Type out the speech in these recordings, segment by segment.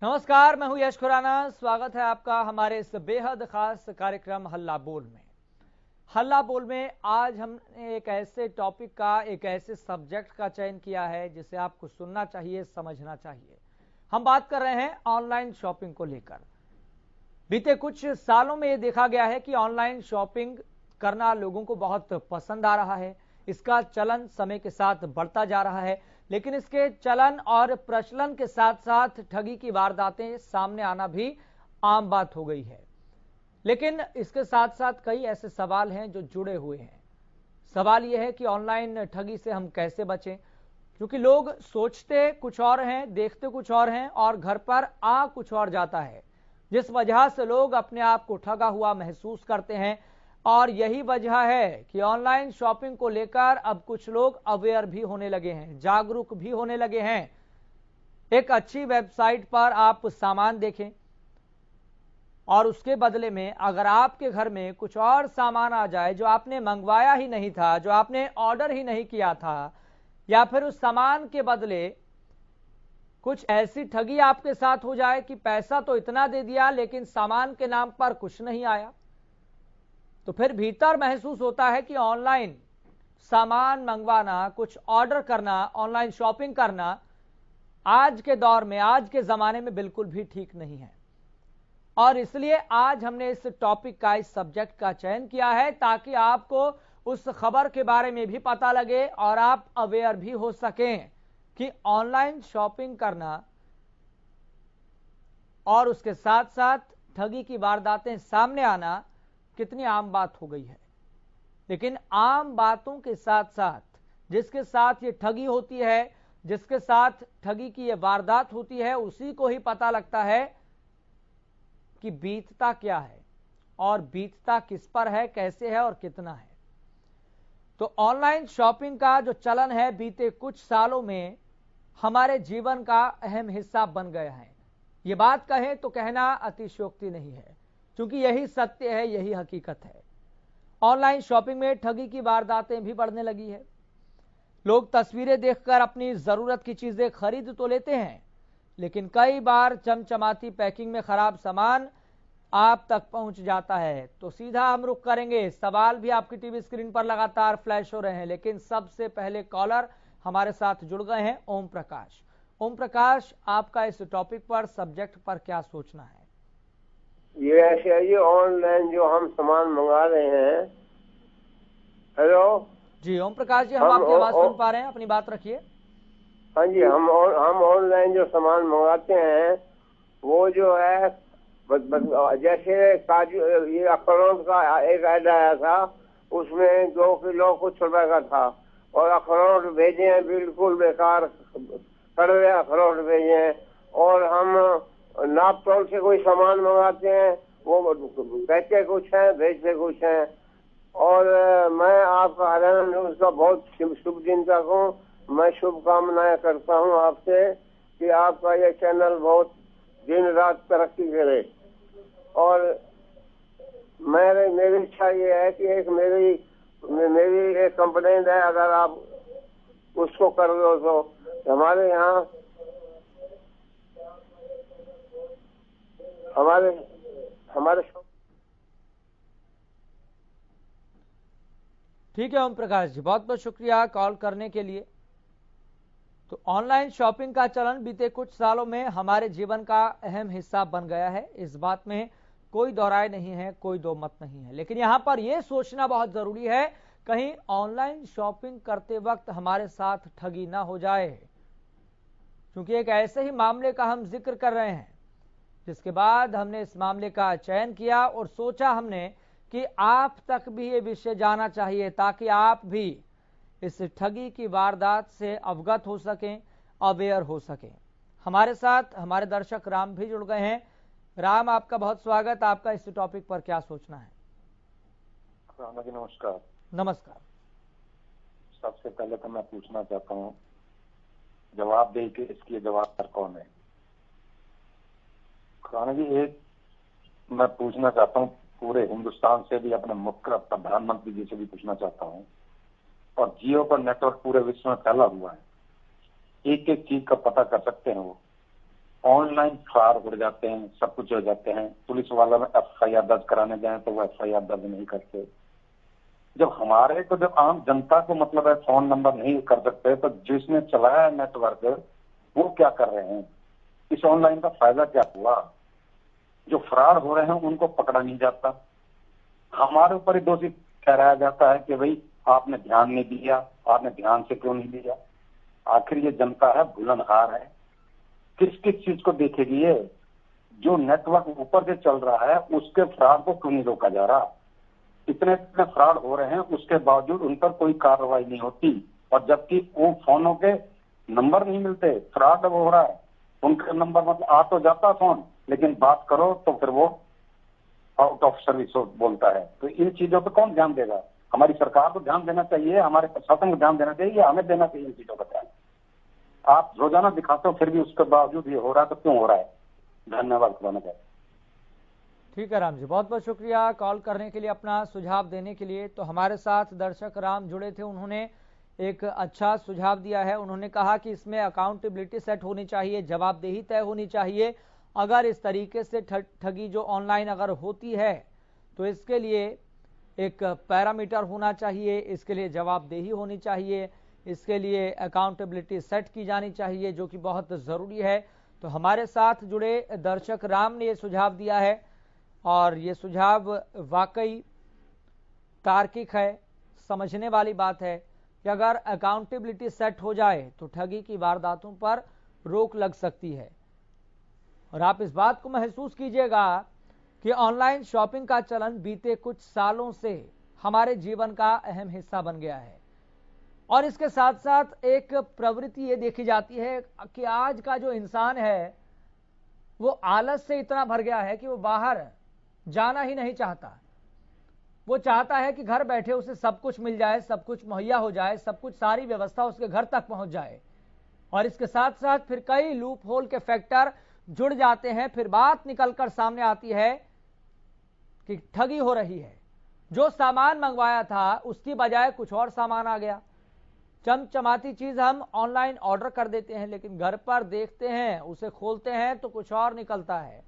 नमस्कार, मैं हूं यश खुराना। स्वागत है आपका हमारे इस बेहद खास कार्यक्रम हल्ला बोल में। हल्ला बोल में आज हमने एक ऐसे टॉपिक का, एक ऐसे सब्जेक्ट का चयन किया है जिसे आपको सुनना चाहिए, समझना चाहिए। हम बात कर रहे हैं ऑनलाइन शॉपिंग को लेकर। बीते कुछ सालों में यह देखा गया है कि ऑनलाइन शॉपिंग करना लोगों को बहुत पसंद आ रहा है। इसका चलन समय के साथ बढ़ता जा रहा है, लेकिन इसके चलन और प्रचलन के साथ साथ ठगी की वारदातें सामने आना भी आम बात हो गई है। लेकिन इसके साथ साथ कई ऐसे सवाल हैं जो जुड़े हुए हैं। सवाल यह है कि ऑनलाइन ठगी से हम कैसे बचें, क्योंकि लोग सोचते कुछ और हैं, देखते कुछ और हैं और घर पर आ कुछ और जाता है, जिस वजह से लोग अपने आप को ठगा हुआ महसूस करते हैं। और यही वजह है कि ऑनलाइन शॉपिंग को लेकर अब कुछ लोग अवेयर भी होने लगे हैं, जागरूक भी होने लगे हैं। एक अच्छी वेबसाइट पर आप सामान देखें और उसके बदले में अगर आपके घर में कुछ और सामान आ जाए जो आपने मंगवाया ही नहीं था, जो आपने ऑर्डर ही नहीं किया था, या फिर उस सामान के बदले कुछ ऐसी ठगी आपके साथ हो जाए कि पैसा तो इतना दे दिया लेकिन सामान के नाम पर कुछ नहीं आया, तो फिर भीतर महसूस होता है कि ऑनलाइन सामान मंगवाना, कुछ ऑर्डर करना, ऑनलाइन शॉपिंग करना आज के दौर में, आज के जमाने में बिल्कुल भी ठीक नहीं है। और इसलिए आज हमने इस टॉपिक का, इस सब्जेक्ट का चयन किया है ताकि आपको उस खबर के बारे में भी पता लगे और आप अवेयर भी हो सकें कि ऑनलाइन शॉपिंग करना और उसके साथ साथ ठगी की वारदातें सामने आना कितनी आम बात हो गई है। लेकिन आम बातों के साथ साथ जिसके साथ ये ठगी होती है, जिसके साथ ठगी की ये वारदात होती है, उसी को ही पता लगता है कि बीतता क्या है और बीतता किस पर है, कैसे है और कितना है। तो ऑनलाइन शॉपिंग का जो चलन है बीते कुछ सालों में हमारे जीवन का अहम हिस्सा बन गया है। ये बात कहें तो कहना अतिशयोक्ति नहीं है, क्योंकि यही सत्य है, यही हकीकत है। ऑनलाइन शॉपिंग में ठगी की वारदातें भी बढ़ने लगी है। लोग तस्वीरें देखकर अपनी जरूरत की चीजें खरीद तो लेते हैं, लेकिन कई बार चमचमाती पैकिंग में खराब सामान आप तक पहुंच जाता है। तो सीधा हम रुख करेंगे, सवाल भी आपकी टीवी स्क्रीन पर लगातार फ्लैश हो रहे हैं, लेकिन सबसे पहले कॉलर हमारे साथ जुड़ गए हैं, ओम प्रकाश। ओम प्रकाश, आपका इस टॉपिक पर, सब्जेक्ट पर क्या सोचना है? ये ऐसे है, ये ऑनलाइन जो हम सामान मंगा रहे हैं। हेलो जी ओम प्रकाश जी, हम आपकी आवाज सुन पा रहे हैं, अपनी बात रखिए। हाँ जी, हम ऑनलाइन जो सामान मंगाते हैं वो जो है जैसे काजू, ये अखरोट का एक ऐड आया था, उसमें 2 किलो कुछ रुपए का था और अखरोट भेजे हैं बिल्कुल बेकार, कड़वे अखरोट भेजे हैं। और हम नाप तोल से कोई सामान मंगाते हैं, वो कहते कुछ है, भेजते कुछ है। और मैं आपका हरियाणा न्यूज का बहुत शुभ चिंतक हूँ। मैं शुभकामनाएं करता हूँ आपसे कि आपका ये चैनल बहुत दिन रात तरक्की करे। और मेरी इच्छा ये है कि एक मेरी एक कंप्लेंट है, अगर आप उसको कर दो तो हमारे यहाँ हमारे ठीक है ओम प्रकाश जी, बहुत बहुत शुक्रिया कॉल करने के लिए। तो ऑनलाइन शॉपिंग का चलन बीते कुछ सालों में हमारे जीवन का अहम हिस्सा बन गया है, इस बात में कोई दो राय नहीं है, कोई दो मत नहीं है। लेकिन यहां पर यह सोचना बहुत जरूरी है, कहीं ऑनलाइन शॉपिंग करते वक्त हमारे साथ ठगी ना हो जाए, क्योंकि एक ऐसे ही मामले का हम जिक्र कर रहे हैं जिसके बाद हमने इस मामले का चयन किया और सोचा हमने कि आप तक भी ये विषय जाना चाहिए ताकि आप भी इस ठगी की वारदात से अवगत हो सकें, अवेयर हो सकें। हमारे साथ हमारे दर्शक राम भी जुड़ गए हैं। राम, आपका बहुत स्वागत। आपका इस टॉपिक पर क्या सोचना है? राणा जी नमस्कार। नमस्कार। सबसे पहले तो मैं पूछना चाहता हूँ, जवाब दे के इसकी जवाबदार कौन है? राणा जी, एक मैं पूछना चाहता हूँ, पूरे हिंदुस्तान से भी, अपने मुख्य प्रधानमंत्री जी से भी पूछना चाहता हूँ, और जियो पर नेटवर्क पूरे विश्व में फैला हुआ है, एक एक चीज का पता कर सकते हैं वो। ऑनलाइन फ्रॉड हो जाते हैं, सब कुछ हो जाते हैं। पुलिस वाला में FIR दर्ज कराने जाए तो वो FIR दर्ज नहीं करते। जब आम जनता को मतलब है फोन नंबर नहीं कर सकते, तो जिसने चलाया नेटवर्क वो क्या कर रहे हैं? इस ऑनलाइन का फायदा क्या हुआ? जो फ्रॉड हो रहे हैं उनको पकड़ा नहीं जाता, हमारे ऊपर ही दोषी ठहराया जाता है कि भाई आपने ध्यान नहीं दिया, आपने ध्यान से क्यों नहीं दिया? आखिर ये जनता है, भूलनहार है, किस किस चीज को देखेगी ये? जो नेटवर्क ऊपर से चल रहा है उसके फ्रॉड को क्यों नहीं रोका जा रहा? इतने इतने फ्रॉड हो रहे हैं, उसके बावजूद उन पर कोई कार्रवाई नहीं होती, और जबकि वो फोनों के नंबर नहीं मिलते, फ्रॉड हो रहा है। उनका नंबर मतलब आ तो जाता फोन, लेकिन बात करो तो फिर वो आउट ऑफ सर्विस बोलता है। तो इन चीजों पर कौन ध्यान देगा? हमारी सरकार को ध्यान देना चाहिए, हमारे प्रशासन को ध्यान देना चाहिए, हमें देना चाहिए इन चीजों का ध्यान। आप रोजाना दिखाते हो फिर भी उसके बावजूद ये हो रहा है, तो क्यों हो रहा है? धन्यवाद खुदा चाहिए। ठीक है राम जी, बहुत बहुत शुक्रिया कॉल करने के लिए, अपना सुझाव देने के लिए। तो हमारे साथ दर्शक राम जुड़े थे, उन्होंने एक अच्छा सुझाव दिया है। उन्होंने कहा कि इसमें अकाउंटेबिलिटी सेट होनी चाहिए, जवाबदेही तय होनी चाहिए। अगर इस तरीके से ठगी जो ऑनलाइन अगर होती है तो इसके लिए एक पैरामीटर होना चाहिए, इसके लिए जवाबदेही होनी चाहिए, इसके लिए अकाउंटेबिलिटी सेट की जानी चाहिए, जो कि बहुत ज़रूरी है। तो हमारे साथ जुड़े दर्शक राम ने ये सुझाव दिया है, और ये सुझाव वाकई तार्किक है, समझने वाली बात है कि अगर अकाउंटेबिलिटी सेट हो जाए तो ठगी की वारदातों पर रोक लग सकती है। और आप इस बात को महसूस कीजिएगा कि ऑनलाइन शॉपिंग का चलन बीते कुछ सालों से हमारे जीवन का अहम हिस्सा बन गया है। और इसके साथ साथ एक प्रवृत्ति ये देखी जाती है कि आज का जो इंसान है वो आलस से इतना भर गया है कि वो बाहर जाना ही नहीं चाहता। वो चाहता है कि घर बैठे उसे सब कुछ मिल जाए, सब कुछ मुहैया हो जाए, सब कुछ, सारी व्यवस्था उसके घर तक पहुंच जाए। और इसके साथ साथ फिर कई लूप होल के फैक्टर जुड़ जाते हैं। फिर बात निकलकर सामने आती है कि ठगी हो रही है। जो सामान मंगवाया था उसकी बजाय कुछ और सामान आ गया। चमचमाती चीज हम ऑनलाइन ऑर्डर कर देते हैं, लेकिन घर पर देखते हैं, उसे खोलते हैं तो कुछ और निकलता है।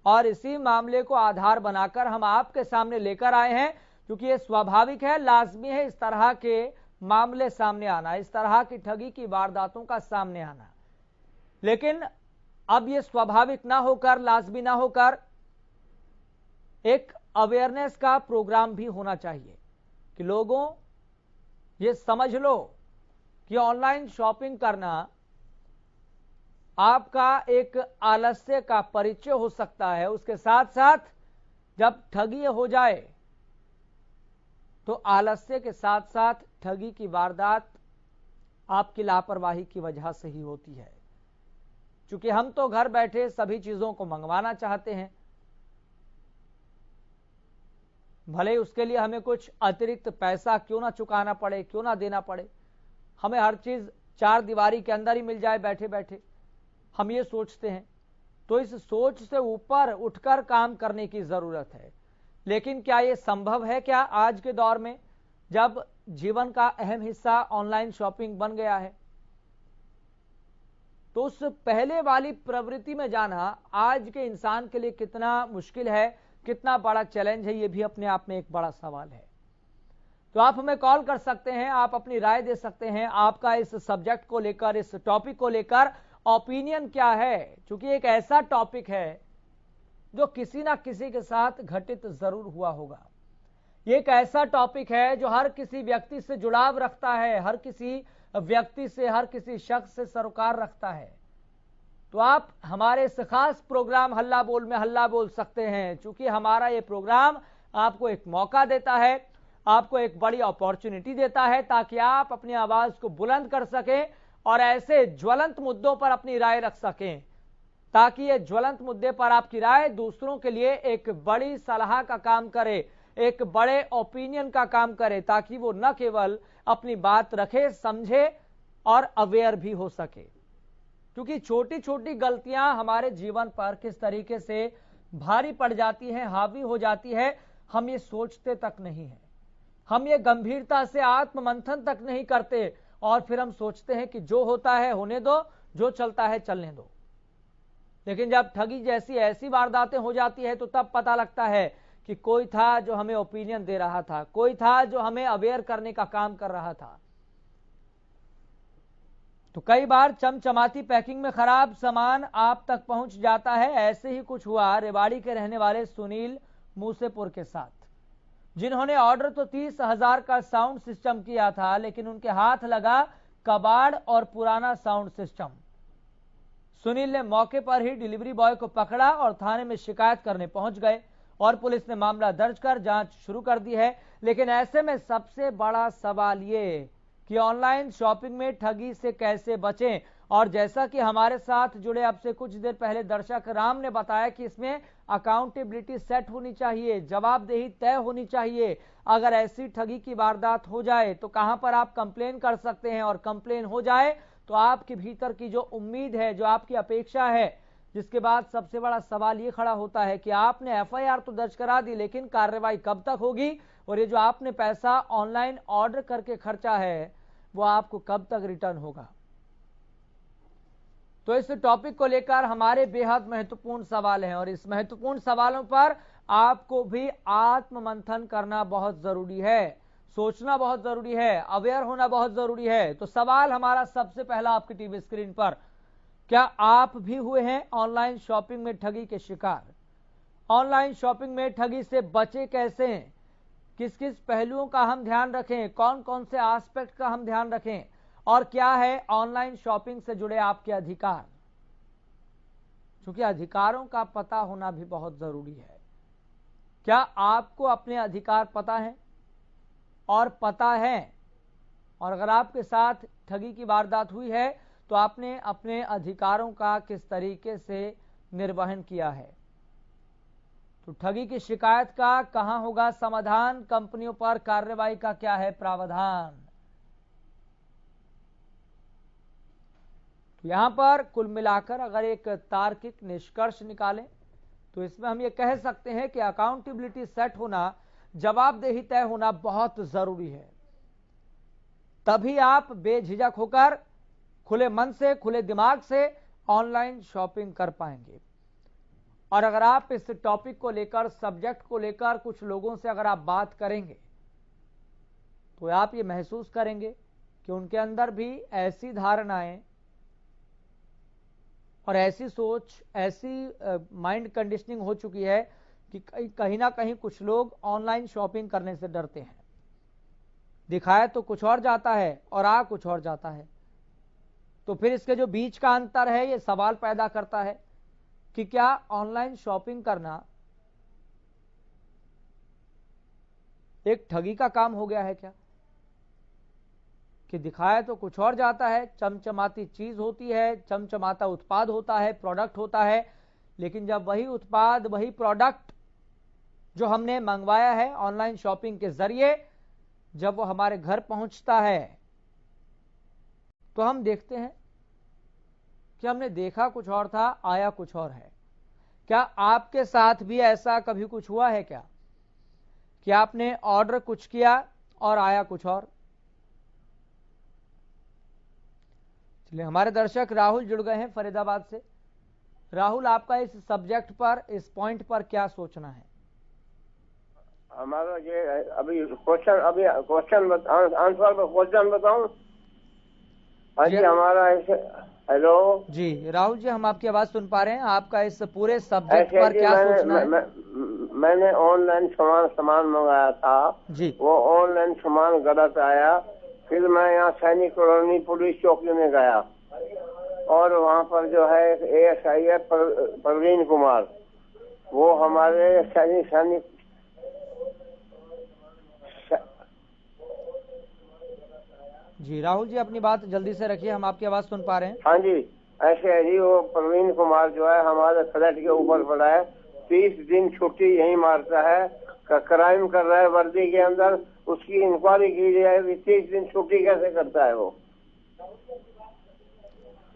और इसी मामले को आधार बनाकर हम आपके सामने लेकर आए हैं, क्योंकि ये स्वाभाविक है, लाजमी है इस तरह के मामले सामने आना, इस तरह की ठगी की वारदातों का सामने आना। लेकिन अब ये स्वाभाविक ना होकर, लाजमी ना होकर, एक अवेयरनेस का प्रोग्राम भी होना चाहिए कि लोगों ये समझ लो कि ऑनलाइन शॉपिंग करना आपका एक आलस्य का परिचय हो सकता है। उसके साथ साथ जब ठगी हो जाए तो आलस्य के साथ साथ ठगी की वारदात आपकी लापरवाही की वजह से ही होती है। क्योंकि हम तो घर बैठे सभी चीजों को मंगवाना चाहते हैं, भले उसके लिए हमें कुछ अतिरिक्त पैसा क्यों ना चुकाना पड़े, क्यों ना देना पड़े, हमें हर चीज चार दीवारी के अंदर ही मिल जाए बैठे बैठे, हम ये सोचते हैं। तो इस सोच से ऊपर उठकर काम करने की जरूरत है। लेकिन क्या ये संभव है? क्या आज के दौर में जब जीवन का अहम हिस्सा ऑनलाइन शॉपिंग बन गया है, तो उस पहले वाली प्रवृत्ति में जाना आज के इंसान के लिए कितना मुश्किल है, कितना बड़ा चैलेंज है, ये भी अपने आप में एक बड़ा सवाल है। तो आप हमें कॉल कर सकते हैं, आप अपनी राय दे सकते हैं। आपका इस सब्जेक्ट को लेकर, इस टॉपिक को लेकर ओपिनियन क्या है? क्योंकि एक ऐसा टॉपिक है जो किसी ना किसी के साथ घटित जरूर हुआ होगा। ये एक ऐसा टॉपिक है जो हर किसी व्यक्ति से जुड़ाव रखता है, हर किसी व्यक्ति से, हर किसी शख्स से सरोकार रखता है। तो आप हमारे इस खास प्रोग्राम हल्ला बोल में हल्ला बोल सकते हैं, क्योंकि हमारा ये प्रोग्राम आपको एक मौका देता है, आपको एक बड़ी अपॉर्चुनिटी देता है, ताकि आप अपनी आवाज को बुलंद कर सकें और ऐसे ज्वलंत मुद्दों पर अपनी राय रख सकें, ताकि ये ज्वलंत मुद्दे पर आपकी राय दूसरों के लिए एक बड़ी सलाह का काम करे, एक बड़े ओपिनियन का काम करे, ताकि वो न केवल अपनी बात रखे, समझे और अवेयर भी हो सके। क्योंकि छोटी छोटी गलतियां हमारे जीवन पर किस तरीके से भारी पड़ जाती हैं, हावी हो जाती है, हम ये सोचते तक नहीं है। हम ये गंभीरता से आत्ममंथन तक नहीं करते, और फिर हम सोचते हैं कि जो होता है होने दो, जो चलता है चलने दो। लेकिन जब ठगी जैसी ऐसी वारदातें हो जाती है तो तब पता लगता है कि कोई था जो हमें ओपिनियन दे रहा था, कोई था जो हमें अवेयर करने का काम कर रहा था। तो कई बार चमचमाती पैकिंग में खराब सामान आप तक पहुंच जाता है। ऐसे ही कुछ हुआ रेवाड़ी के रहने वाले सुनील मूसेपुर के साथ, जिन्होंने ऑर्डर तो 30,000 का साउंड सिस्टम किया था, लेकिन उनके हाथ लगा कबाड़ और पुराना साउंड सिस्टम। सुनील ने मौके पर ही डिलीवरी बॉय को पकड़ा और थाने में शिकायत करने पहुंच गए और पुलिस ने मामला दर्ज कर जांच शुरू कर दी है। लेकिन ऐसे में सबसे बड़ा सवाल ये कि ऑनलाइन शॉपिंग में ठगी से कैसे बचें। और जैसा कि हमारे साथ जुड़े अब से कुछ देर पहले दर्शक राम ने बताया कि इसमें अकाउंटेबिलिटी सेट होनी चाहिए, जवाबदेही तय होनी चाहिए। अगर ऐसी ठगी की वारदात हो जाए तो कहां पर आप कंप्लेन कर सकते हैं, और कंप्लेन हो जाए तो आपके भीतर की जो उम्मीद है, जो आपकी अपेक्षा है, जिसके बाद सबसे बड़ा सवाल ये खड़ा होता है कि आपने एफआईआर तो दर्ज करा दी, लेकिन कार्रवाई कब तक होगी, और ये जो आपने पैसा ऑनलाइन ऑर्डर करके खर्चा है वो आपको कब तक रिटर्न होगा। तो इस टॉपिक को लेकर हमारे बेहद महत्वपूर्ण सवाल हैं, और इस महत्वपूर्ण सवालों पर आपको भी आत्म मंथन करना बहुत जरूरी है, सोचना बहुत जरूरी है, अवेयर होना बहुत जरूरी है। तो सवाल हमारा सबसे पहला आपकी टीवी स्क्रीन पर, क्या आप भी हुए हैं ऑनलाइन शॉपिंग में ठगी के शिकार? ऑनलाइन शॉपिंग में ठगी से बचे कैसे, किस किस पहलुओं का हम ध्यान रखें, कौन कौन से एस्पेक्ट का हम ध्यान रखें, और क्या है ऑनलाइन शॉपिंग से जुड़े आपके अधिकार? क्योंकि अधिकारों का पता होना भी बहुत जरूरी है। क्या आपको अपने अधिकार पता है और पता है, और अगर आपके साथ ठगी की वारदात हुई है तो आपने अपने अधिकारों का किस तरीके से निर्वहन किया है? तो ठगी की शिकायत का कहां होगा समाधान, कंपनियों पर कार्रवाई का क्या है प्रावधान? तो यहां पर कुल मिलाकर अगर एक तार्किक निष्कर्ष निकालें तो इसमें हम ये कह सकते हैं कि अकाउंटेबिलिटी सेट होना, जवाबदेही तय होना बहुत जरूरी है। तभी आप बेझिझक होकर खुले मन से, खुले दिमाग से ऑनलाइन शॉपिंग कर पाएंगे। और अगर आप इस टॉपिक को लेकर, सब्जेक्ट को लेकर कुछ लोगों से अगर आप बात करेंगे तो आप ये महसूस करेंगे कि उनके अंदर भी ऐसी धारणाएं और ऐसी सोच, ऐसी माइंड कंडीशनिंग हो चुकी है कि कहीं ना कहीं कुछ लोग ऑनलाइन शॉपिंग करने से डरते हैं। दिखाया तो कुछ और जाता है और आ कुछ और जाता है। तो फिर इसके जो बीच का अंतर है, ये सवाल पैदा करता है कि क्या ऑनलाइन शॉपिंग करना एक ठगी का काम हो गया है क्या? कि दिखाया तो कुछ और जाता है, चमचमाती चीज होती है, चमचमाता उत्पाद होता है, प्रोडक्ट होता है, लेकिन जब वही उत्पाद, वही प्रोडक्ट जो हमने मंगवाया है ऑनलाइन शॉपिंग के जरिए, जब वो हमारे घर पहुंचता है तो हम देखते हैं कि हमने देखा कुछ और था, आया कुछ और है। क्या आपके साथ भी ऐसा कभी कुछ हुआ है क्या कि आपने ऑर्डर कुछ किया और आया कुछ और? चलिए, हमारे दर्शक राहुल जुड़ गए हैं फरीदाबाद से। राहुल, आपका इस सब्जेक्ट पर, इस पॉइंट पर क्या सोचना है? हमारा ये अभी क्वेश्चन आंसर क्वेश्चन बताऊं? हाँ जी, हमारा ऐसे, हेलो जी राहुल जी, हम आपकी आवाज सुन पा रहे हैं। आपका इस पूरे सब्जेक्ट पर क्या सोचना है? मैंने ऑनलाइन सामान मंगाया था जी, वो ऑनलाइन सामान गलत आया। फिर मैं यहाँ सैनिक कॉलोनी पुलिस चौकी में गया और वहाँ पर जो है ASI है प्रवीण कुमार, वो हमारे सैनिक जी राहुल जी, अपनी बात जल्दी से रखिए, हम आपकी आवाज सुन पा रहे हैं। हाँ जी, ऐसे है जी। वो प्रवीण कुमार जो है हमारे फ्लैट के ऊपर पड़ा है, 30 दिन छुट्टी यही मारता है, क्राइम कर रहा है वर्दी के अंदर। उसकी इंक्वायरी की जाए, 30 दिन छुट्टी कैसे करता है वो?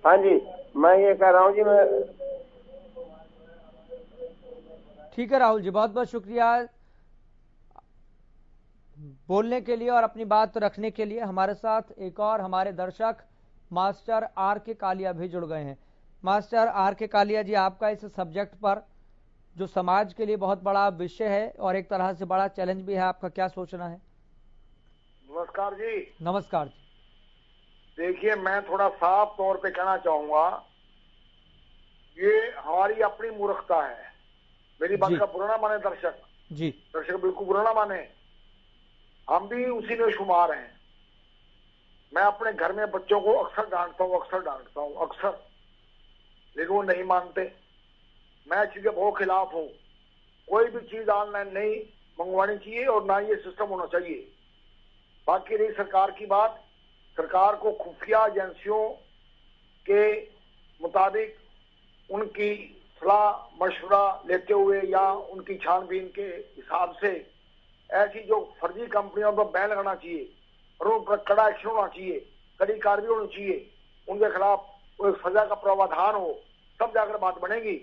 हाँ जी, मैं ये कह रहा हूँ जी। मैं ठीक है राहुल जी, बहुत बहुत शुक्रिया बोलने के लिए और अपनी बात रखने के लिए। हमारे साथ एक और हमारे दर्शक मास्टर RK कालिया भी जुड़ गए हैं। मास्टर आर के कालिया जी, आपका इस सब्जेक्ट पर जो समाज के लिए बहुत बड़ा विषय है और एक तरह से बड़ा चैलेंज भी है, आपका क्या सोचना है? नमस्कार जी। नमस्कार जी। देखिए, मैं थोड़ा साफ तौर पे कहना चाहूंगा, ये हमारी अपनी मूर्खता है। मेरी बात का बुरा ना माने दर्शक जी, दर्शक बिल्कुल बुरा ना माने, हम भी उसी में शुमार हैं। मैं अपने घर में बच्चों को अक्सर डांटता हूँ अक्सर, लेकिन वो नहीं मानते। मैं चीज के बहुत खिलाफ हूँ। कोई भी चीज ऑनलाइन नहीं मंगवानी चाहिए और ना ये सिस्टम होना चाहिए। बाकी रही सरकार की बात, सरकार को खुफिया एजेंसियों के मुताबिक उनकी सलाह मशवरा लेते हुए या उनकी छानबीन के हिसाब से ऐसी जो फर्जी कंपनियों पर बैन लगाना चाहिए और उन पर कड़ा एक्शन होना चाहिए, कड़ी कार्रवाई होनी चाहिए, उनके खिलाफ कोई सजा का प्रावधान हो, तब जाकर बात बनेगी।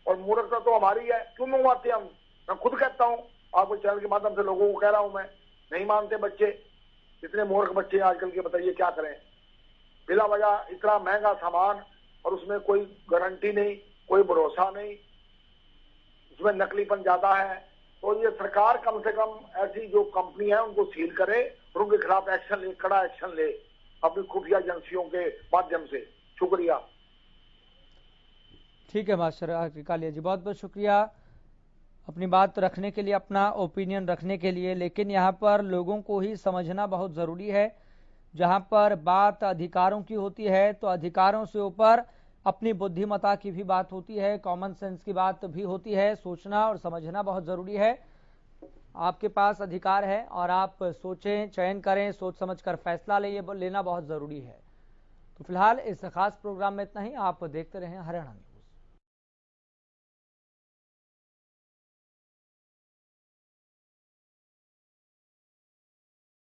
और मूर्खता तो हमारी है, क्यों मंगवाते हम? मैं खुद कहता हूँ, आपको चैनल के माध्यम से लोगों को कह रहा हूँ, मैं नहीं मानते बच्चे। इतने मूर्ख बच्चे आजकल के, बताइए क्या करें? बिला वजह इतना महंगा सामान और उसमें कोई गारंटी नहीं, कोई भरोसा नहीं, उसमें नकलीपन ज्यादा है। तो ये सरकार कम से कम ऐसी जो कंपनी है उनको सील करे और उनके खिलाफ एक्शन ले, कड़ा एक्शन ले अपनी खुफिया एजेंसियों के माध्यम से। शुक्रिया। ठीक है मास्टर कालिया जी, बहुत बहुत शुक्रिया अपनी बात रखने के लिए, अपना ओपिनियन रखने के लिए। लेकिन यहाँ पर लोगों को ही समझना बहुत ज़रूरी है। जहाँ पर बात अधिकारों की होती है तो अधिकारों से ऊपर अपनी बुद्धिमत्ता की भी बात होती है, कॉमन सेंस की बात भी होती है। सोचना और समझना बहुत ज़रूरी है। आपके पास अधिकार है और आप सोचें, चयन करें, सोच समझकर फैसला लेना बहुत ज़रूरी है। तो फिलहाल इस खास प्रोग्राम में इतना ही। आप देखते रहें हरियाणा न्यूज़।